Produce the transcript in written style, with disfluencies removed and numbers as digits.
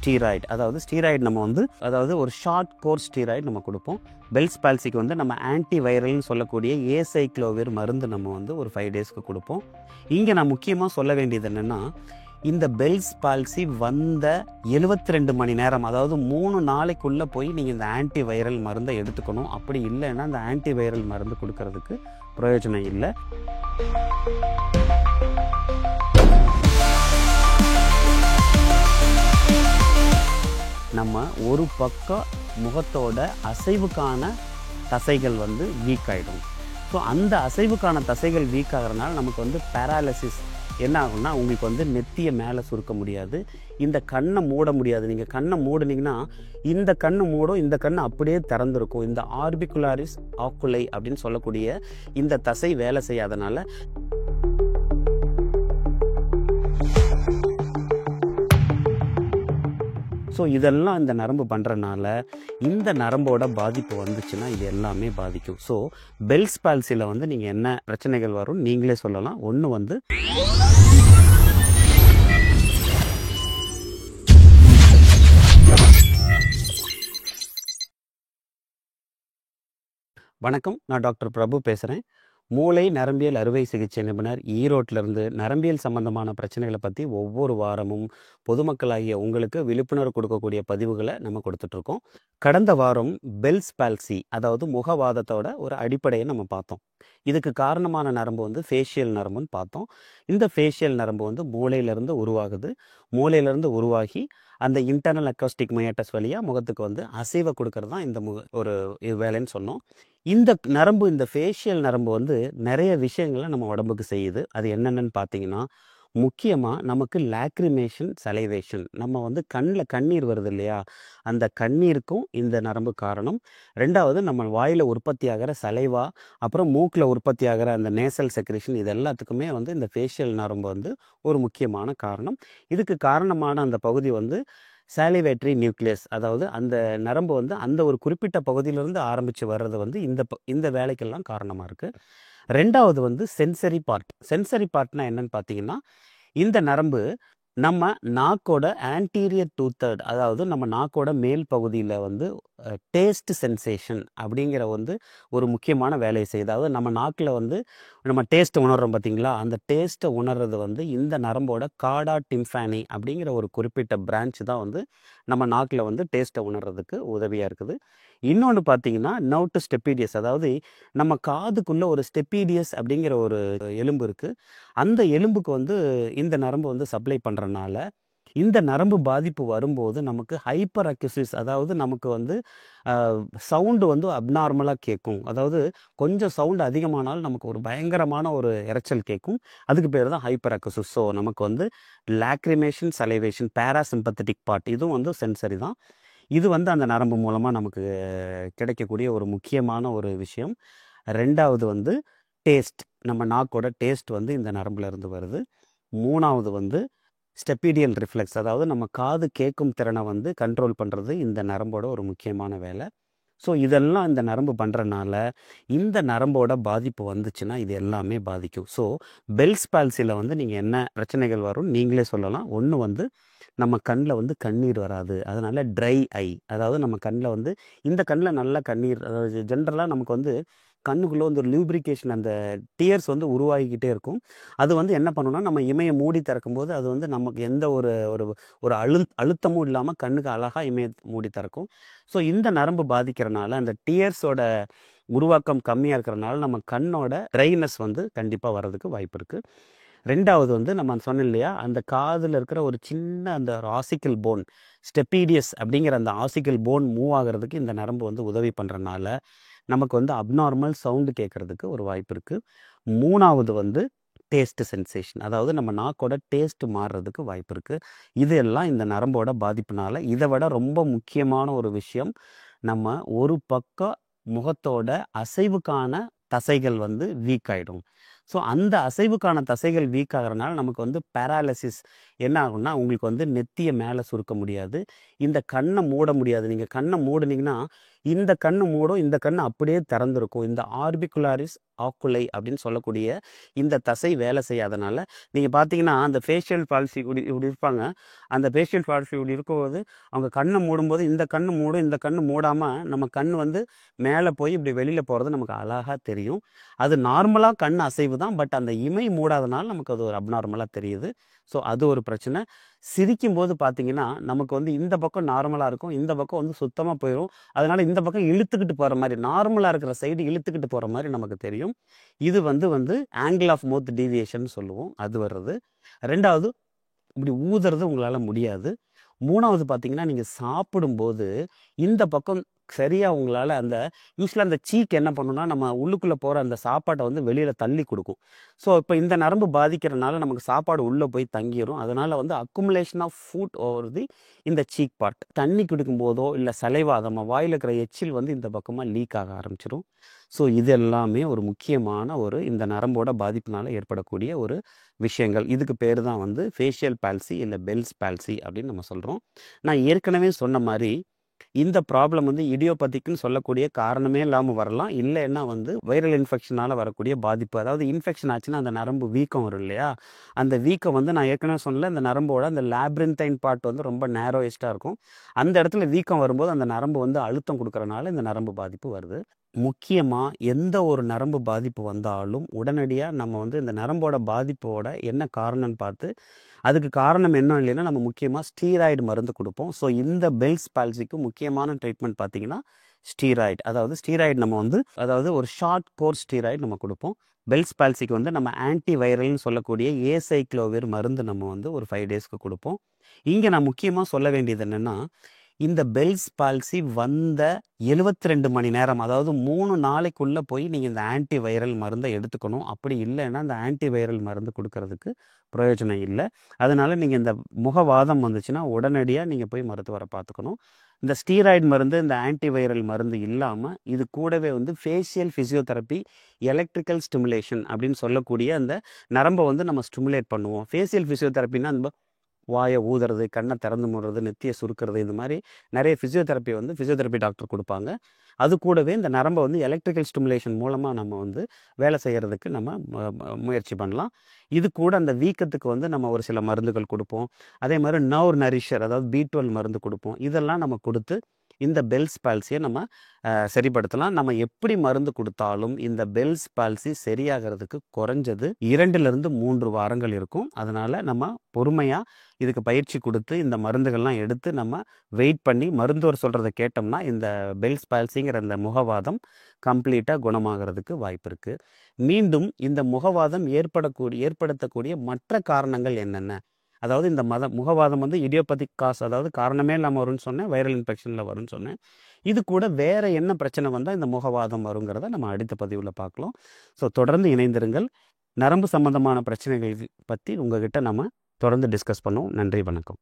Steroid. அதாவது steroid நம்ம வந்து ஒரு ஷார்ட் கோர்ஸ் ஸ்டீராய்டு நம்ம கொடுப்போம். பெல்ஸ் பால்சிக்கு வந்து நம்ம ஆன்டிவைரல்னு சொல்லக்கூடிய ஏசைக்ளோவிர் மருந்து நம்ம வந்து ஒரு 5 டேஸ்க்கு கொடுப்போம். இங்கே நான் முக்கியமாக சொல்ல வேண்டியது என்னென்னா, இந்த பெல்ஸ் பால்சி வந்த 72 மணி நேரம், அதாவது 3 நாளைக்குள்ளே போய் நீங்கள் இந்த ஆன்டிவைரல் மருந்தை எடுத்துக்கணும். அப்படி இல்லைன்னா இந்த ஆன்டிவைரல் மருந்து கொடுக்கறதுக்கு பிரயோஜனம் இல்லை. நம்ம ஒரு பக்கம் முகத்தோட அசைவுக்கான தசைகள் வந்து வீக் ஆகிடும். ஸோ அந்த அசைவுக்கான தசைகள் வீக் ஆகிறதுனால நமக்கு வந்து பேராலிசிஸ் என்ன ஆகும்னா, உங்களுக்கு வந்து நெத்தியை மேலே சுருக்க முடியாது, இந்த கண்ணை மூட முடியாது. நீங்கள் கண்ணை மூடினீங்கன்னா இந்த கண்ணு மூடும், இந்த கண்ணு அப்படியே திறந்துருக்கும். இந்த ஆர்பிகுலாரிஸ் ஆக்குலை அப்படின்னு சொல்லக்கூடிய இந்த தசை வேலை செய்யாதனால ஸோ இதெல்லாம் இந்த நரம்பு பண்ணுறனால இந்த நரம்போட பாதிப்பு வந்துச்சுன்னா இது எல்லாமே பாதிக்கும். ஸோ பெல்ஸ் பால்சியில் வந்து நீங்கள் என்ன பிரச்சனைகள் வரும் நீங்களே சொல்லலாம். ஒன்று வந்து வணக்கம், நான் டாக்டர் பிரபு பேசுகிறேன். மூளை நரம்பியல் அறுவை சிகிச்சை நிபுணர், ஈரோட்டிலிருந்து. நரம்பியல் சம்பந்தமான பிரச்சனைகளை பற்றி ஒவ்வொரு வாரமும் பொதுமக்களாகிய உங்களுக்கு விழிப்புணர்வு கொடுக்கக்கூடிய பதிவுகளை நம்ம கொடுத்துட்ருக்கோம். கடந்த வாரம் பெல்ஸ் பால்சி, அதாவது முகவாதத்தோட ஒரு அடிப்படையை நம்ம பார்த்தோம். இதுக்கு காரணமான நரம்பு வந்து ஃபேஷியல் நரம்புன்னு பார்த்தோம். இந்த ஃபேஷியல் நரம்பு வந்து மூளையிலேருந்து உருவாகுது. மூளையிலேருந்து உருவாகி அந்த இன்டர்னல் அக்கோஸ்டிக் மயட்டஸ் வழியாக முகத்துக்கு வந்து அசைவை கொடுக்கறது தான் இந்த ஒரு வேலைன்னு சொன்னோம். இந்த நரம்பு, இந்த ஃபேஷியல் நரம்பு வந்து நிறைய விஷயங்களை நம்ம உடம்புக்கு செய்யுது. அது என்னென்னு பார்த்தீங்கன்னா, முக்கியமாக நமக்கு லாக்ரிமேஷன், சலைவேஷன், நம்ம வந்து கண்ணில் கண்ணீர் வருது இல்லையா, அந்த கண்ணீருக்கும் இந்த நரம்பு காரணம். ரெண்டாவது, நம்ம வாயில் உற்பத்தி ஆகிற சலைவா, அப்புறம் மூக்கில் உற்பத்தி ஆகிற அந்த நேசல் செக்ரேஷன், இது எல்லாத்துக்குமே வந்து இந்த ஃபேஷியல் நரம்பு வந்து ஒரு முக்கியமான காரணம். இதுக்கு காரணமான அந்த பகுதி வந்து சாலிவேட்ரி நியூக்ளியஸ், அதாவது அந்த நரம்பு வந்து அந்த ஒரு குறிப்பிட்ட பகுதியிலிருந்து ஆரம்பித்து வர்றது வந்து இந்த வேலைக்கெல்லாம் காரணமாக இருக்குது. ரெண்டாவது வந்து சென்சரி பார்ட். சென்சரி பார்ட்னா என்னன்னு பார்த்தீங்கன்னா, இந்த நரம்பு நம்ம நாக்கோட ஆன்டீரியர் 2/3, அதாவது நம்ம நாக்கோட மேல் பகுதியில் வந்து டேஸ்ட் சென்சேஷன் அப்படிங்கிற வந்து ஒரு முக்கியமான வேலையை செய்யுது. அதாவது நம்ம நாக்கில் வந்து நம்ம டேஸ்ட்டை உணர்றோம் பார்த்தீங்களா, அந்த டேஸ்ட்டை உணர்றது வந்து இந்த நரம்போட காடா டிம்ஃபானி அப்படிங்கிற ஒரு குறிப்பிட்ட பிரான்ச் தான் வந்து நம்ம நாக்கில் வந்து டேஸ்ட்டை உணர்றதுக்கு உதவியாக இருக்குது. இன்னொன்று பார்த்தீங்கன்னா, நர்வ் ஸ்டெப்பீடியஸ், அதாவது நம்ம காதுக்குள்ளே ஒரு ஸ்டெப்பீடியஸ் அப்படிங்கிற ஒரு எலும்பு இருக்குது. அந்த எலும்புக்கு வந்து இந்த நரம்பு வந்து சப்ளை பண்ணுறனால இந்த நரம்பு பாதிப்பு வரும்போது நமக்கு ஹைப்பர் அக்யூசிஸ், அதாவது நமக்கு வந்து சவுண்டு வந்து அப்நார்மலாக கேட்கும். அதாவது கொஞ்சம் சவுண்டு அதிகமானாலும் நமக்கு ஒரு பயங்கரமான ஒரு இரைச்சல் கேட்கும். அதுக்கு பேர் தான் ஹைப்பர் அக்யூசிஸ். ஸோ நமக்கு வந்து லாக்ரிமேஷன், சலைவேஷன், பேராசிம்பத்தட்டிக் பார்ட், இதுவும் வந்து சென்சரி தான். இது வந்து அந்த நரம்பு மூலமாக நமக்கு கிடைக்கக்கூடிய ஒரு முக்கியமான ஒரு விஷயம். ரெண்டாவது வந்து டேஸ்ட், நம்ம நாக்கோட டேஸ்ட் வந்து இந்த நரம்புல இருந்து வருது. மூணாவது வந்து ஸ்டெப்பீடியல் ரிஃப்ளெக்ஸ், அதாவது நம்ம காது கேட்கும் திறனை வந்து கண்ட்ரோல் பண்ணுறது இந்த நரம்போட ஒரு முக்கியமான வேலை. ஸோ இதெல்லாம் இந்த நரம்பு பண்ணுறனால இந்த நரம்போட பாதிப்பு வந்துச்சுன்னா இது எல்லாமே பாதிக்கும். ஸோ பெல்ஸ் பால்சியில் வந்து நீங்கள் என்ன பிரச்சனைகள் வரும் நீங்களே சொல்லலாம். ஒன்று வந்து நம்ம கண்ணில் வந்து கண்ணீர் வராது, அதனால் ட்ரை ஐ, அதாவது நம்ம கண்ணில் வந்து இந்த கண்ணில் நல்லா கண்ணீர், அதாவது ஜென்ரலாக நமக்கு வந்து கண்ணுக்குள்ளே வந்து ஒரு லியூப்ரிகேஷன், அந்த டியர்ஸ் வந்து உருவாகிக்கிட்டே இருக்கும். அது வந்து என்ன பண்ணணும்னா, நம்ம இமையை மூடி திறக்கும்போது அது வந்து நமக்கு எந்த ஒரு ஒரு ஒரு அழுத்தமும் இல்லாமல் கண்ணுக்கு அழகாக இமையை மூடி திறக்கும். ஸோ இந்த நரம்பு பாதிக்கிறனால அந்த டியர்ஸோட உருவாக்கம் கம்மியாக இருக்கிறனால நம்ம கண்ணோட ட்ரைனஸ் வந்து கண்டிப்பாக வர்றதுக்கு வாய்ப்பு இருக்குது. ரெண்டாவது வந்து நம்ம சொன்னோம் இல்லையா, அந்த காதில் இருக்கிற ஒரு சின்ன அந்த ஆசிக்கல் போன், ஸ்டெப்பீடியஸ் அப்படிங்கிற அந்த ஆசிக்கல் போன் மூவ் ஆகிறதுக்கு இந்த நரம்பு வந்து உதவி பண்ணுறனால நமக்கு வந்து அப்நார்மல் சவுண்டு கேட்குறதுக்கு ஒரு வாய்ப்பு இருக்குது. மூணாவது வந்து டேஸ்ட் சென்சேஷன், அதாவது நம்ம நாக்கோட டேஸ்ட் மாறுறதுக்கு வாய்ப்பு இருக்குது. இது எல்லாம் இந்த நரம்போட பாதிப்புனால. இதை விட ரொம்ப முக்கியமான ஒரு விஷயம், நம்ம ஒரு பக்கம் முகத்தோட அசைவுக்கான தசைகள் வந்து வீக் ஆகிடும். ஸோ அந்த அசைவுக்கான தசைகள் வீக் ஆகிறனால நமக்கு வந்து பேராலிசிஸ், என்ன ஆகும்னா, உங்களுக்கு வந்து நெத்திய மேல சுருக்க முடியாது. இந்த கண்ண மூட முடியாது. நீங்க கண்ண மூடுனீங்கன்னா, இந்த கண்ணு மூடும், இந்த கண்ணு அப்படியே திறந்திருக்கும். இந்த ஆர்பிகுலாரிஸ் ஆக்குலை அப்படின்னு சொல்லக்கூடிய இந்த தசை வேலை செய்யாதனால, நீங்க பார்த்தீங்கன்னா, அந்த ஃபேஷியல் பால்சி இப்படி இப்படி இருப்பாங்க. அந்த ஃபேஷியல் பால்சி இப்படி இருக்கும்போது, அவங்க கண்ண மூடும்போது, இந்த கண்ணு மூடும், இந்த கண்ணு மூடாம, நம்ம கண் வந்து மேல போய் இப்படி வெளியில போறது நமக்கு அழகா தெரியும். அது நார்மலா கண் அசைவு தான். பட் அந்த இமை மூடாதனால நமக்கு அது ஒரு அப்நார்மலா தெரியுது. ஸோ அது ஒரு பிரச்சனை. சிரிக்கும்போது பார்த்தீங்கன்னா, நமக்கு வந்து இந்த பக்கம் நார்மலா இருக்கும். இந்த பக்கம் வந்து சுத்தமா போயிரும். அதனால இந்த பக்கம் இழுத்துக்கிட்டு போற மாரி, நார்மலா இருக்கிற சைடு இழுத்துக்கிட்டு போற மாரி நமக்கு தெரியும். இது வந்து ஆங்கிள் ஆஃப் மவுத் டீவியேஷன் சொல்லுவோம். அது வர்றது. 2வது இப்படி ஊதுறது உங்களால முடியாது. 3வது பார்த்தீங்கன்னா, நீங்க சாப்பிடும்போது இந்த பக்கம் சரியா உங்களால அந்த யூசுவலா அந்த சீக் என்ன பண்ணும்னா, நம்ம உள்ளுக்குள்ள போற அந்த சாப்பாட்ட வந்து வெளியில தள்ளி குடுக்கும். ஸோ, இப்ப இந்த நரம்பு பாதிக்கிறனால நமக்கு சாப்பாடு உள்ள போய் தங்கிரும். அதனால வந்து அக்குமுலேஷன் ஆஃப் ஃபுட் ஓவர் இந்த சீக் பார்ட். தண்ணி குடிக்கும்போதோ, இல்ல சலைவா நம்ம வாயில இருக்கிற எச்சில் வந்து இந்த பக்கமா லீக் ஆக ஆரம்பிச்சுரும். ஸோ, இது எல்லாமே ஒரு முக்கியமான இந்த நரம்போட பாதிப்பினால ஏற்படக்கூடிய ஒரு விஷயங்கள். இதுக்கு பேரு தான் வந்து ஃபேஷியல் பால்சி இல்ல பெல்ஸ் பால்சி அப்படின்னு நம்ம சொல்றோம். நான் ஏற்கனவே சொன்ன மாரி, இந்த ப்ராப்ளம் வந்து இடியோபதிக்ன்னு சொல்லக்கூடிய காரணமே இல்லாம வரலாம். இல்லைன்னா வந்து வைரல் இன்ஃபெக்ஷனால வரக்கூடிய பாதிப்பு. அதாவது இன்ஃபெக்ஷன் ஆச்சுன்னா அந்த நரம்பு வீக்கம் வரும் இல்லையா? அந்த வீக்கம் வந்து நான் ஏற்கனவே சொன்னேன்ல, அந்த நரம்போட அந்த லேப்ரின்தைன் பார்ட் வந்து ரொம்ப நேரோயஸ்ட்டா இருக்கும். அந்த இடத்துல வீக்கம் வரும்போது அந்த நரம்பு வந்து அழுத்தம் குடுக்கறனால இந்த நரம்பு பாதிப்பு வருது. முக்கியமா எந்த ஒரு நரம்பு பாதிப்பு வந்தாலும், உடனடியா நம்ம வந்து இந்த நரம்போட பாதிப்போட என்ன காரணம்னு பார்த்து, அதுக்கு காரணம் என்ன இல்லைன்னா, நம்ம முக்கியமா ஸ்டீராய்டு மருந்து குடுப்போம். ஸோ, இந்த பெல்ஸ் பால்சிக்கு முக்கியமான ட்ரீட்மெண்ட் பார்த்தீங்கன்னா, ஸ்டீராய்டு. அதாவது ஸ்டீராய்டு நம்ம வந்து அதாவது ஒரு ஷார்ட் கோர்ஸ் ஸ்டீராய்டு நம்ம குடுப்போம். பெல்ஸ் பால்சிக்கு வந்து நம்ம ஆன்டி வைரல்னு சொல்லக்கூடிய ஏசைக்ளோவிர் மருந்து நம்ம வந்து ஒரு 5 டேஸ்க்கு குடுப்போம். இங்க நான் முக்கியமா சொல்ல வேண்டியது என்னன்னா, இந்த பெல்ஸ் பால்சி வந்த 72 மணி நேரம், அதாவது 3 நாளைக்குள்ள போய் நீங்க இந்த ஆன்டி வைரல் மருந்த எடுத்துக்கணும். அப்படி இல்லைன்னா, இந்த ஆன்டி வைரல் மருந்து குடுக்கறதுக்கு பிரயோஜனம் இல்ல. அதனால நீங்க இந்த முகவாதம் வந்துச்சுன்னா, உடனடியா நீங்க போய் மருத்துவர பார்த்துக்கணும். இந்த ஸ்டீராய்டு மருந்து, இந்த ஆன்டி வைரல் மருந்து இல்லாம, இது கூடவே வந்து ஃபேஷியல் பிசியோதெரபி, எலக்ட்ரிக்கல் ஸ்டிமுலேஷன் அப்படின்னு சொல்லக்கூடிய அந்த நரம்ப வந்து நம்ம ஸ்டிமுலேட் பண்ணுவோம். ஃபேஷியல் பிசியோதெரபின்னா அந்த வாய ஊதுறது, கண்ண திறந்து மூடுறது, நெத்திய சுருக்குறது, இந்த மாரி நெறைய பிசியோதெரபி வந்து பிசியோதெரபி டாக்டர் குடுப்பாங்க. அது கூடவே இந்த நரம்ப வந்து எலக்ட்ரிக்கல் ஸ்டிமுலேஷன் மூலமா நம்ம வந்து வேலை செய்யறதுக்கு நம்ம முயற்சி பண்ணலாம். இது கூட அந்த வீக்கத்துக்கு வந்து நம்ம ஒரு சில மருந்துகள் குடுப்போம். அதே மாரி நர்வ் நரிஷர் அதாவது B12 மருந்து குடுப்போம். இதெல்லாம் நம்ம குடுத்து இந்த பெல்ஸ் பால்சிய நம்ம சரிப்படுத்தலாம். நம்ம எப்படி மருந்து குடுத்தாலும் இந்த பெல்ஸ் பால்சி சரியாகறதுக்கு குறைஞ்சது 2லிருந்து 3 வாரங்கள் இருக்கும். அதனால நம்ம பொறுமையா இதுக்கு பயிற்சி குடுத்து, இந்த மருந்துகள்லாம் எடுத்து நம்ம வெயிட் பண்ணி மருத்துவர் சொல்றத கேட்டோம்னா, இந்த பெல்ஸ் பால்சிங்கிற இந்த முகவாதம் கம்ப்ளீட்டா குணமாகறதுக்கு வாய்ப்பு இருக்கு. மீண்டும் இந்த முகவாதம் ஏற்படுத்தக்கூடிய மற்ற காரணங்கள் என்னென்ன? அதாவது இந்த முகவாதம் வந்து இடியோபதிக் காஸ் அதாவது காரணமே இல்லாம வரும்னு சொன்னேன். வைரல் இன்ஃபெக்ஷன்ல வரும்னு சொன்னேன். இது கூட வேற என்ன பிரச்சனை வந்தா இந்த முகவாதம் வருங்கிறத நம்ம அடுத்த பதிவுல பார்க்கலாம். ஸோ தொடர்ந்து இணைந்திருங்கள். நரம்பு சம்பந்தமான பிரச்சனைகள் பத்தி உங்ககிட்ட நம்ம தொடர்ந்து டிஸ்கஸ் பண்ணுவோம். நன்றி, வணக்கம்.